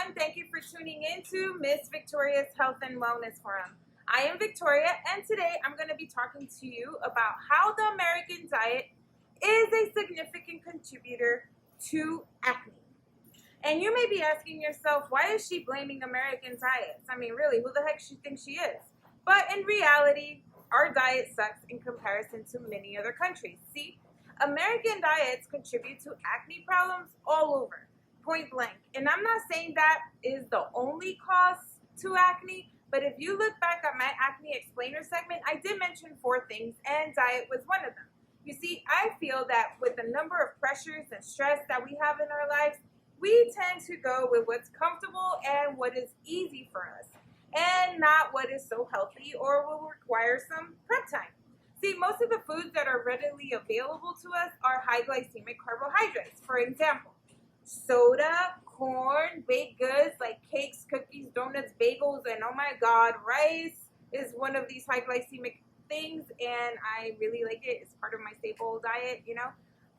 everyone. Thank you for tuning in to Miss Victoria's Health and Wellness Forum. I am Victoria, and today I'm going to be talking to you about how the American diet is a significant contributor to acne. And you may be asking yourself, why is she blaming American diets? I mean, really, who the heck she thinks she is? But in reality, our diet sucks in comparison to many other countries. See, American diets contribute to acne problems all over. Point blank. And I'm not saying that is the only cause to acne, but if you look back at my acne explainer segment, I did mention 4 things, and diet was one of them. You see, I feel that with the number of pressures and stress that we have in our lives, we tend to go with what's comfortable and what is easy for us, and not what is so healthy or will require some prep time. See, most of the foods that are readily available to us are high glycemic carbohydrates. For example, soda, corn, baked goods like cakes, cookies, donuts, bagels, and oh my god, rice is one of these high glycemic things, and I really like it. It's part of my staple diet, you know.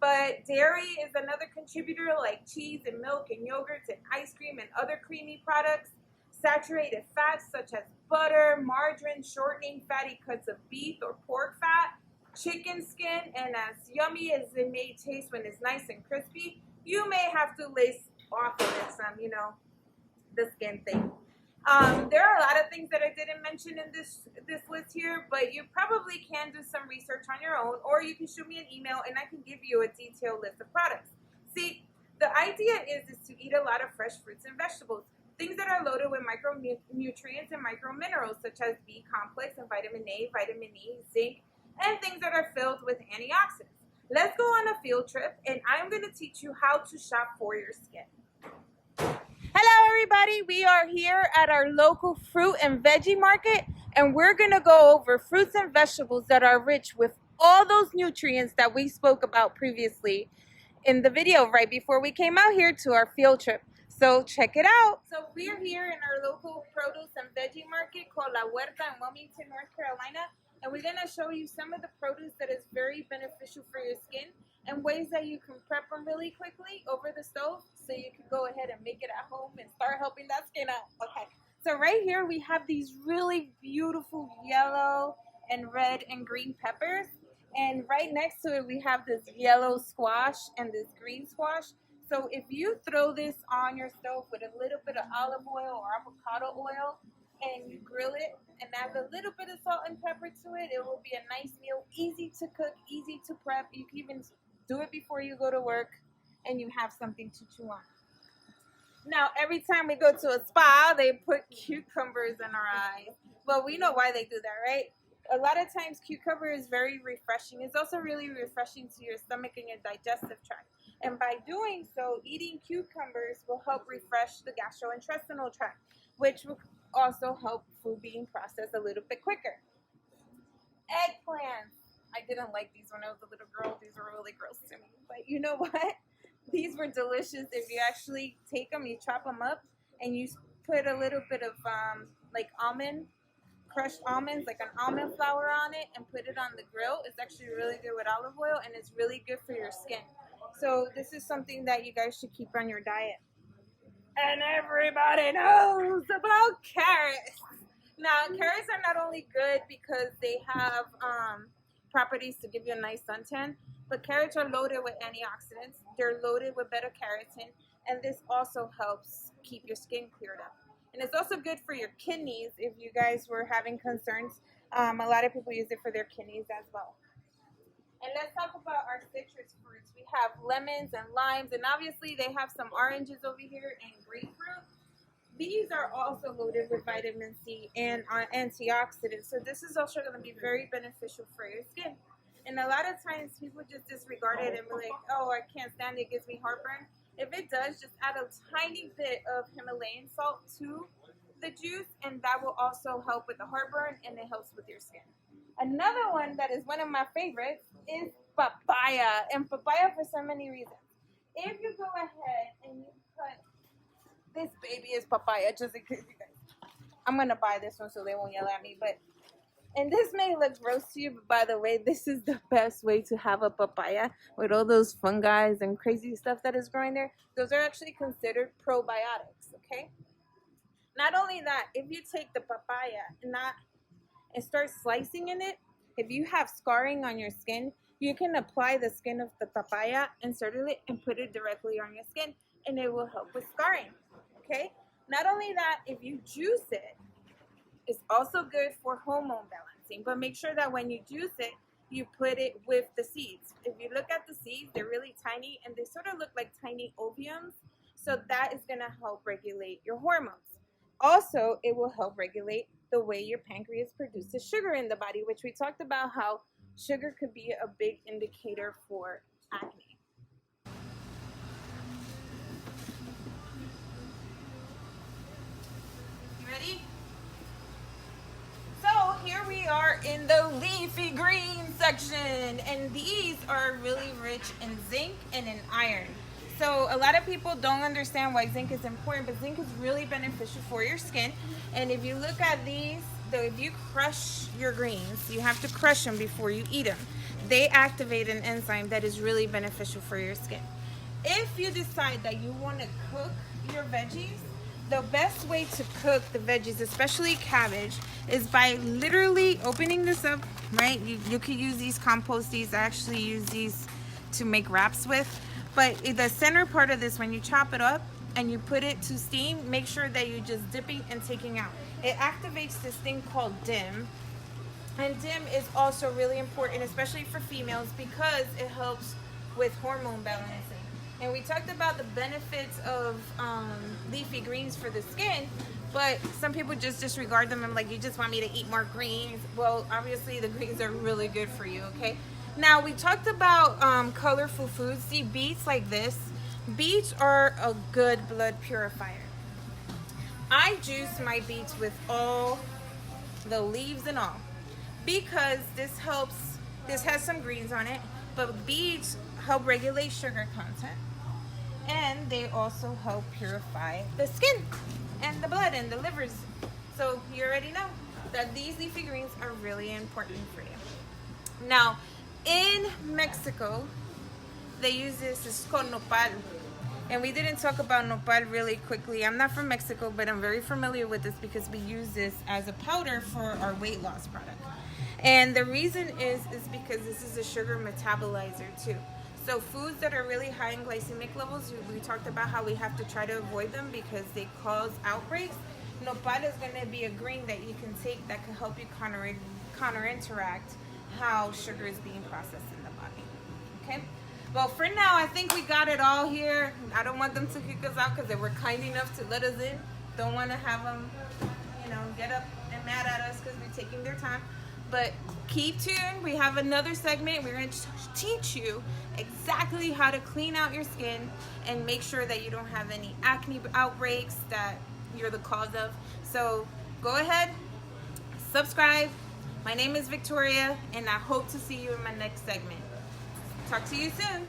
But dairy is another contributor, like cheese and milk and yogurts and ice cream and other creamy products. Saturated fats such as butter, margarine, shortening, fatty cuts of beef or pork fat, chicken skin, and as yummy as it may taste when it's nice and crispy, you may have to lace off of it some, the skin thing. There are a lot of things that I didn't mention in this list here, but you probably can do some research on your own, or you can shoot me an email and I can give you a detailed list of products. See, the idea is to eat a lot of fresh fruits and vegetables, things that are loaded with micronutrients and microminerals such as B complex and vitamin A, vitamin E, zinc, and things that are filled with antioxidants. Let's go on a field trip, and I'm going to teach you how to shop for your skin. Hello, everybody. We are here at our local fruit and veggie market, and we're going to go over fruits and vegetables that are rich with all those nutrients that we spoke about previously in the video right before we came out here to our field trip. So check it out. So we're here in our local produce and veggie market called La Huerta in Wilmington, North Carolina. And we're going to show you some of the produce that is very beneficial for your skin and ways that you can prep them really quickly over the stove so you can go ahead and make it at home and start helping that skin out. Okay, so right here we have these really beautiful yellow and red and green peppers. And right next to it we have this yellow squash and this green squash. So if you throw this on your stove with a little bit of olive oil or avocado oil, and you grill it and add a little bit of salt and pepper to it, it will be a nice meal, easy to cook, easy to prep. You can even do it before you go to work and you have something to chew on. Now, every time we go to a spa, they put cucumbers in our eyes. Well, we know why they do that, right? A lot of times cucumber is very refreshing. It's also really refreshing to your stomach and your digestive tract. And by doing so, eating cucumbers will help refresh the gastrointestinal tract, which will also help food being processed a little bit quicker. Eggplants. I didn't like these when I was a little girl. These were really gross to me. But you know what? These were delicious if you actually take them, you chop them up, and you put a little bit of crushed almonds, like an almond flour on it, and put it on the grill. It's actually really good with olive oil, and it's really good for your skin. So this is something that you guys should keep on your diet. And everybody knows about carrots. Now, carrots are not only good because they have properties to give you a nice suntan, but carrots are loaded with antioxidants. They're loaded with beta-carotene, and this also helps keep your skin cleared up. And it's also good for your kidneys if you guys were having concerns. A lot of people use it for their kidneys as well. And let's talk about our citrus fruits. We have lemons and limes, and obviously they have some oranges over here and grapefruit. These are also loaded with vitamin C and antioxidants, so this is also going to be very beneficial for your skin. And a lot of times people just disregard it and be like, oh, I can't stand it, it gives me heartburn. If it does, just add a tiny bit of Himalayan salt to the juice, and that will also help with the heartburn, and it helps with your skin. Another one that is one of my favorites is papaya. And papaya for so many reasons. If you go ahead and you cut, this baby is papaya, just in case you guys. I'm going to buy this one so they won't yell at me. But And this may look gross to you, but by the way, this is the best way to have a papaya with all those fungi and crazy stuff that is growing there. Those are actually considered probiotics, okay? Not only that, if you take the papaya and start slicing in it, if you have scarring on your skin, you can apply the skin of the papaya, insert it, and put it directly on your skin, and it will help with scarring, okay? Not only that, if you juice it, it's also good for hormone balancing, but make sure that when you juice it, you put it with the seeds. If you look at the seeds, they're really tiny and they sort of look like tiny oviums. So that is going to help regulate your hormones. Also, it will help regulate the way your pancreas produces sugar in the body, which we talked about how sugar could be a big indicator for acne. You ready? So here we are in the leafy green section, and these are really rich in zinc and in iron. So a lot of people don't understand why zinc is important, but zinc is really beneficial for your skin. And if you look at these, if you crush your greens, you have to crush them before you eat them. They activate an enzyme that is really beneficial for your skin. If you decide that you want to cook your veggies, the best way to cook the veggies, especially cabbage, is by literally opening this up, right? You could use these composties. I actually use these to make wraps with. But the center part of this, when you chop it up and you put it to steam, make sure that you're just dipping and taking out. It activates this thing called DIM. And DIM is also really important, especially for females, because it helps with hormone balancing. And we talked about the benefits of leafy greens for the skin, but some people just disregard them. I'm like, you just want me to eat more greens? Well, obviously the greens are really good for you, okay? Now, we talked about colorful foods. See, beets like this. Beets are a good blood purifier. I juice my beets with all the leaves and all, because this has some greens on it, but beets help regulate sugar content. And they also help purify the skin and the blood and the livers. So you already know that these leafy greens are really important for you. Now, in Mexico, they use this. It's called nopal. And we didn't talk about nopal really quickly. I'm not from Mexico, but I'm very familiar with this because we use this as a powder for our weight loss product. And the reason is because this is a sugar metabolizer too. So foods that are really high in glycemic levels, we talked about how we have to try to avoid them because they cause outbreaks. Nopal is going to be a green that you can take that can help you counteract how sugar is being processed in the body. Okay? Well, for now, I think we got it all here. I don't want them to kick us out because they were kind enough to let us in. Don't want to have them, get up and mad at us because we're taking their time. But keep tuned. We have another segment. We're going to teach you exactly how to clean out your skin and make sure that you don't have any acne outbreaks that you're the cause of. So go ahead, subscribe. My name is Victoria, and I hope to see you in my next segment. Talk to you soon.